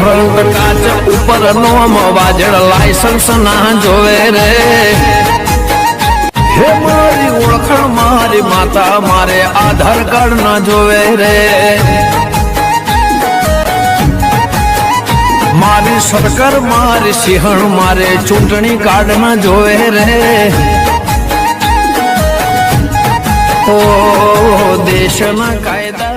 front કાચ ઉપર નોમ વાજળ લાયસન્સ ના જોવે રે હે મારી ઓળખાણ મારી માતા મારે આધાર કાર્ડ ના જોવે રે મારી સરકાર મારી સિંહણ મારે ચૂંટણી કાર્ડ ના જોવે રે ઓ દેશના કાયદા